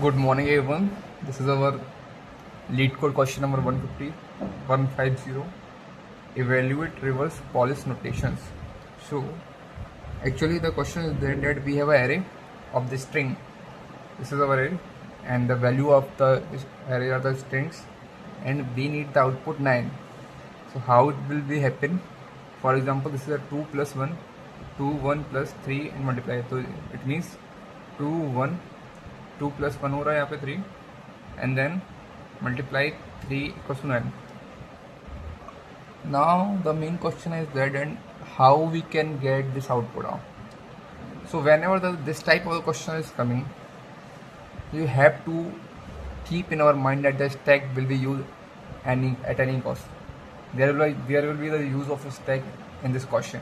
Good morning, everyone. This is our lead code question number 150. Evaluate reverse polish notations. So, actually, the question is that we have an array of the string. This is our array, and the value of the array are the strings, and we need the output 9. So, how it will be happen? For example, this is a 2 plus 1, 2, 1 plus 3 and multiply. So, it means 2, 1, 2 plus 1 हो रहा है यहाँ पे 3 and then multiply 3 equals to 9. Now the main question is that and how we can get this output out. So whenever this type of question is coming, you have to keep in our mind that the stack will be used at any cost. There will be the use of a stack in this question.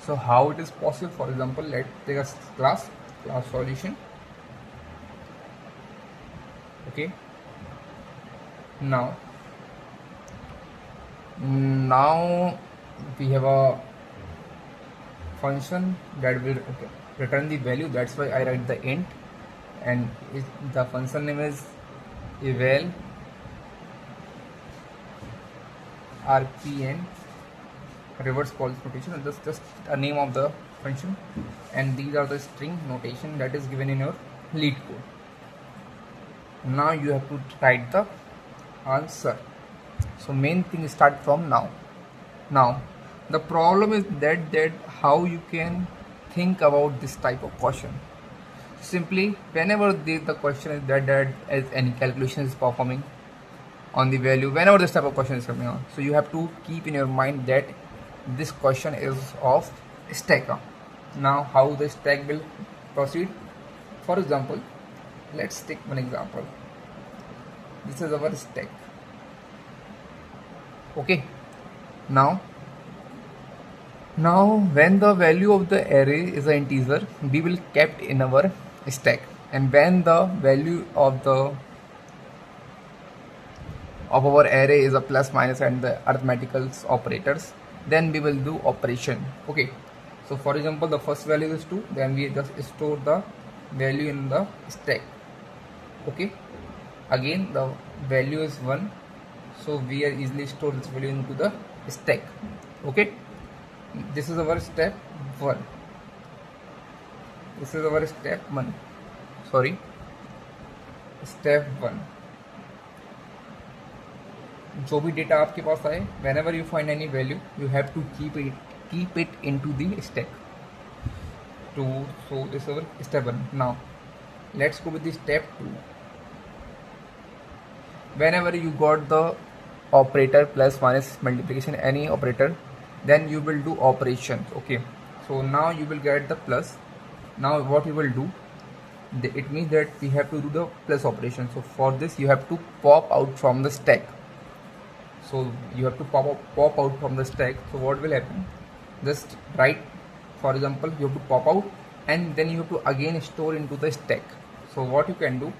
So how it is possible? For example, let's take a class solution. Okay, now we have a function that will return the value. That's why I write the int, and the function name is eval rpn reverse polish notation. That's just a name of the function, and these are the string notation that is given in your lead code. Now you have to write the answer. So main thing start from now. Now the problem is that how you can think about this type of question. Simply whenever the question is that as any calculation is performing on the value, whenever this type of question is coming on, so you have to keep in your mind that this question is of stack. Now how the stack will proceed? For example, let's take one example. This is our stack. Okay, now when the value of the array is an integer, we will kept in our stack, and when the value of our array is a plus minus and the arithmetical operators, then we will do operation. Okay, so for example, the first value is 2, then we just store the value in the stack. Okay, again the value is 1, so we are easily store this value into the stack. Okay, this is our step 1. This is our step 1. Sorry, step 1. जो भी data आपके पास आए, whenever you find any value, you have to keep it into the stack. So this is our step 1. Now let's go with the step 2. Whenever you got the operator plus minus multiplication, any operator, then you will do operations. Okay, so now you will get the plus. Now what you will do, it means that we have to do the plus operation. So for this you have to pop out from the stack. So you have to pop out from the stack. So what will happen? Just write, for example, you have to pop out and then you have to again store into the stack. So what you can do,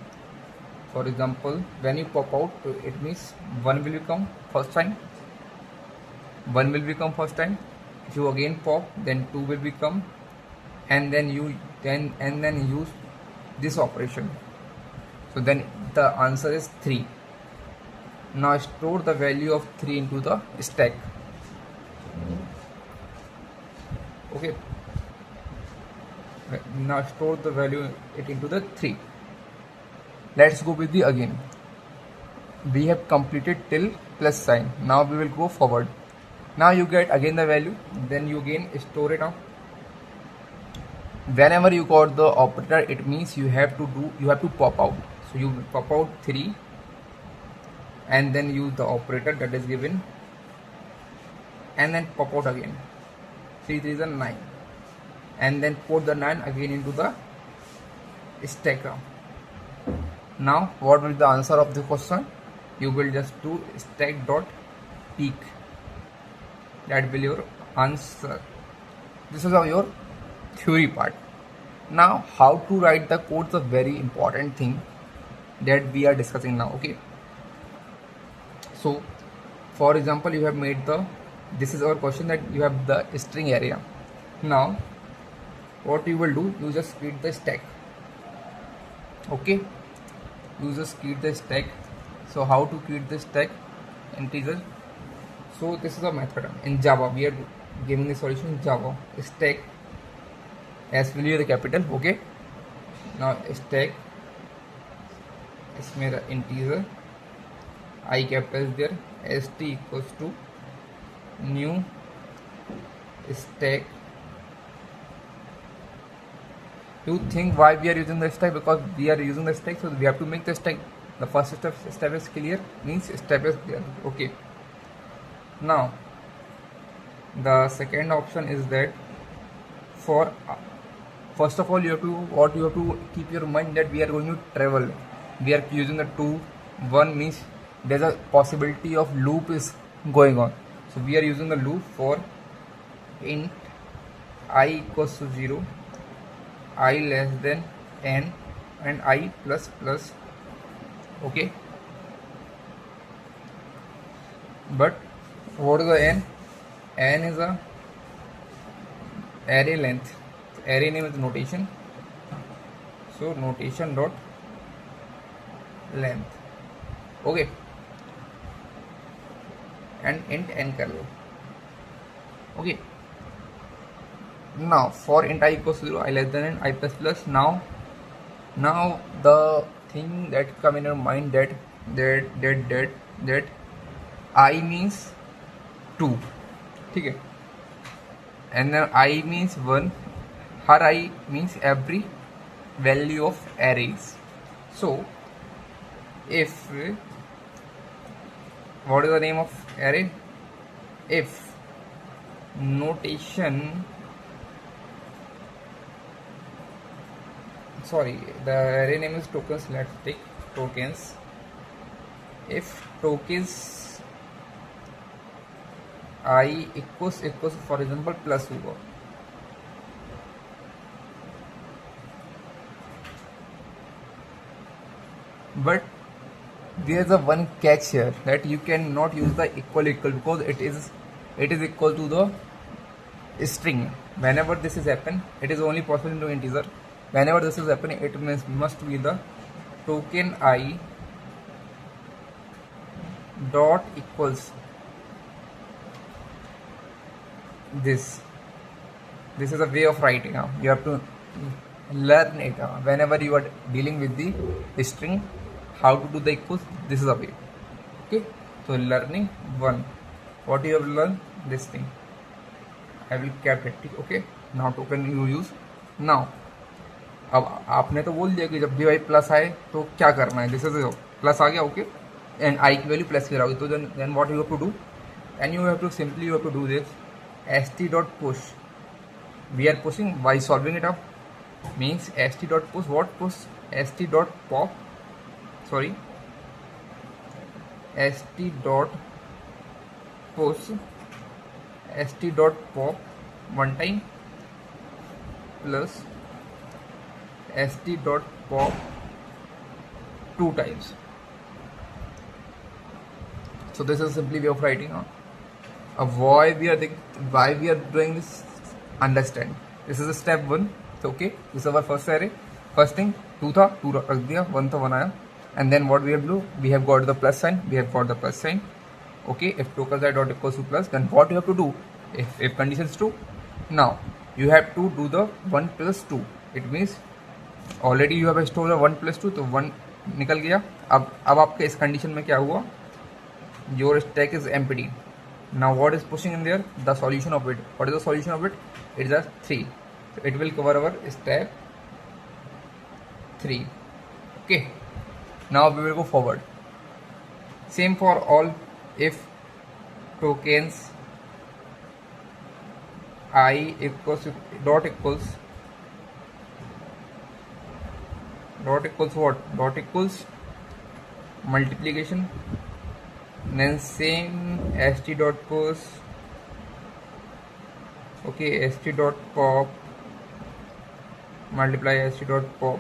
for example, when you pop out, it means 1 will become first time. 1 will become first time. If you again pop, then 2 will become, and then you use this operation. So then the answer is 3. Now store the value of 3 into the stack. Okay, now store the value into the 3. Let's go with the again. We have completed till plus sign. Now we will go forward. Now you get again the value, then you again store it out. Whenever you got the operator, it means you have to pop out. So you pop out 3 and then use the operator that is given, and then pop out again. 3 3 is 9, and then put the 9 again into the stack. Now what will be the answer of the question? You will just do stack dot peak. That will be your answer. This is your theory part. Now how to write the code is a very important thing that we are discussing now. Okay, so for example, you have made this is our question that you have the string area. Now what you will do, you just create the stack. Okay, you just create the stack. So how to create the stack integer? So this is a method in Java. We are giving the solution in Java. Stack as value the capital. Okay, now stack इसमें integer I capital is there, st equals to new stack. You think why we are using the stack? Because we are using the stack, so we have to make the stack. The first step is clear, means step is clear. Okay, now the second option is that for first of all you have to keep your mind that we are going to travel. We are using the 2 1 means there's a possibility of loop is going on, so we are using the loop for int I equals to 0, I less than n, and I plus plus. Okay, but what is the n? N is a array length. Array name is notation, so notation dot length. Okay, and int n कर लो. Okay, now for int I equals to 0, I less than n, I plus plus. Now the thing that come in your mind that I means 2, ठीक है, and then I means 1. Her I means every value of arrays. So if what is the name of array? If notation, sorry, the array name is tokens. Let's take tokens. If tokens I equals for example plus होगा, but there is a one catch here that you cannot use the equal because it is equal to the string. Whenever this is happen, it is only possible into integer. Whenever this is happening, it must be the token I dot equals this. This is a way of writing. You have to learn it. Whenever you are dealing with the string, how to do the equals, this is a way. Okay, so learning 1, what you have learned, this thing I will cap it. Okay, now token you use. Now अब आपने तो बोल दिया कि जब भी भाई plus आए तो क्या करना है. दिस इज प्लस आ गया. ओके, एंड आई की वैल्यू प्लस की होगी, तो then what you have to do, and you have to simply you have to do this st dot push. We are pushing by solving it up, means st dot push. What push? st dot pop, sorry, st dot push st dot pop one time plus st dot pop 2 times. So this is simply way of writing. Why we are doing this, understand. This is a step 1. So okay, this is our first array. First thing 2 था, 2 रख दिया, 1 था 1 आया, and then what we have to do, we have got the plus sign. Okay, if tokens I dot equals to plus, then what you have to do, if condition is true, now you have to do the 1 plus 2. It means already you have stored the 1 plus 2, तो 1 निकल गया. अब आपके इस condition में क्या हुआ, your stack is empty. Now what is pushing in there? The solution of it. What is the solution of it? It is a 3. So it will cover our step 3. Okay, now we will go forward. Same for all. If tokens I equals dot equals what? Dot equals multiplication, then same st dot push. Okay, st dot pop multiply st dot pop.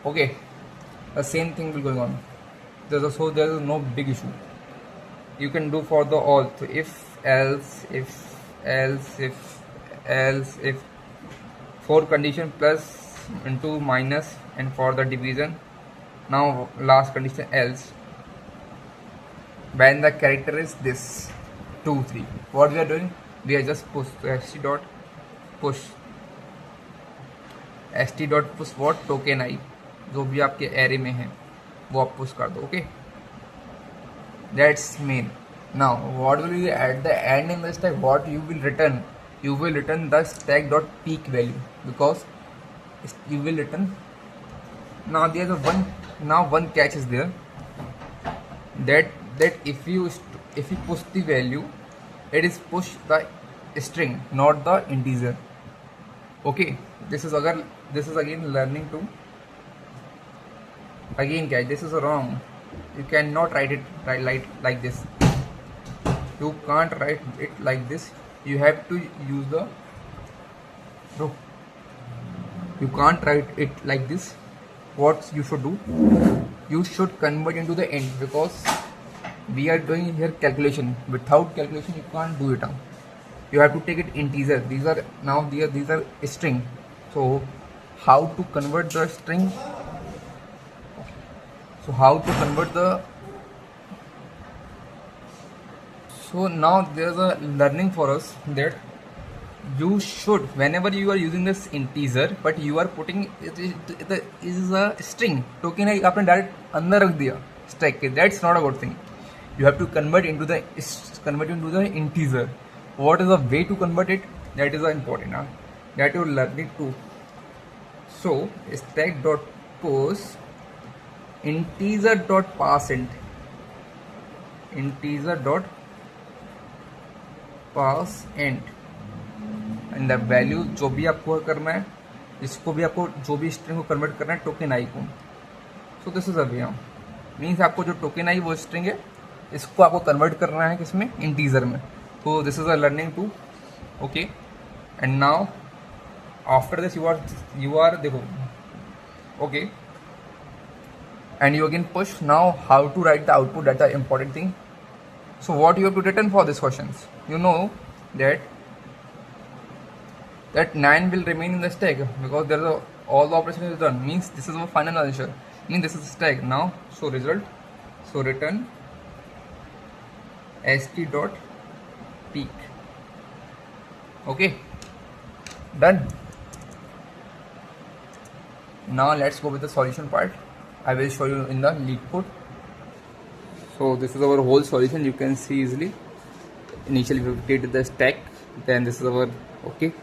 Okay, the same thing will go on. There is no big issue. You can do for the all. So if else, if for condition plus into minus, and for the division, now last condition else, when the character is this 2 3, what we are doing, we are just push st dot push what token आई जो भी आपके array में है वो आप push कर दो. Okay, that's main. Now what will you at the and in the stack, what you will return the stack dot peak value, because you will return. Now there is one catch is there, that if you push the value, it is push the string, not the integer. Okay, this is again learning to again catch. This is wrong. You cannot write it like this. You can't write it like this. You have to use the you can't write it like this. What you should do, you should convert into the int, because we are doing here calculation. Without calculation you can't do it now. You have to take it integer. These are string. So how to convert the string, so now there's a learning for us, that you should, whenever you are using this integer but you are putting it is a string, token है आपने direct अंदर रख दिया stack के, that's not a good thing. You have to convert into the integer. What is the way to convert it? That is important, that you learn it too. So stack dot push integer dot parseInt, and the value जो भी आपको करना है, जिसको भी आपको जो भी स्ट्रिंग को कन्वर्ट करना है टोकन आई को. So this is a way, means आपको जो टोकन आई वो स्ट्रिंग है, इसको आपको कन्वर्ट करना है किसमें, इंटीजर में. तो this is a learning two. Okay, and now after this you are देखो. Okay, and you again push. Now how to write the output, that the important thing. So what you have to return for this questions, you know that 9 will remain in the stack, because there are all the operation is done, means this is our final answer, means this is stack now. So result, so return st dot peak. Okay, done. Now let's go with the solution part. I will show you in the LeetCode. So this is our whole solution, you can see easily. Initially we created the stack, then this is our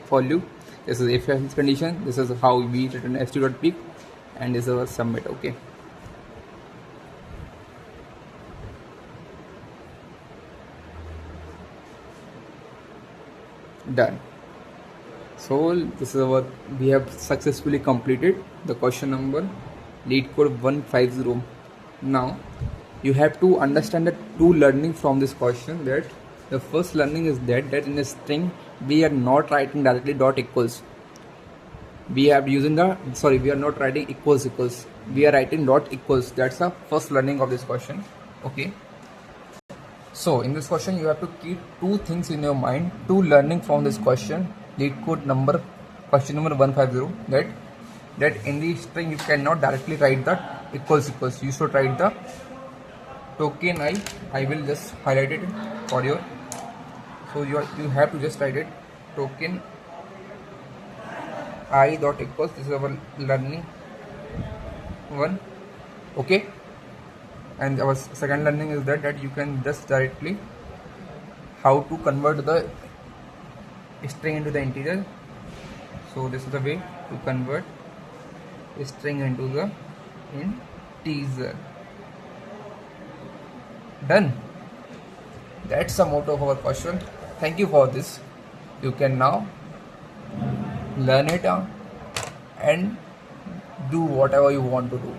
for loop, this is if else condition, this is how we return st.peak, and this is our submit. Okay, done. So this is our, we have successfully completed the question number LeetCode 150. Now you have to understand the two learning from this question. That the first learning is that in a string we are not writing directly dot equals. We are using we are not writing equals. We are writing dot equals. That's the first learning of this question. Okay. So in this question you have to keep two things in your mind. Two learning from this question. LeetCode question number 150. That in the string you cannot directly write the equals. You should write the token I will just highlight it for you. So you have to just write it token I dot equals. This is our learning one. Okay, and our second learning is that you can just directly how to convert the string into the integer. So this is the way to convert a string into the integer. Done. That's the motto of our question. Thank you for this. You can now learn it and do whatever you want to do.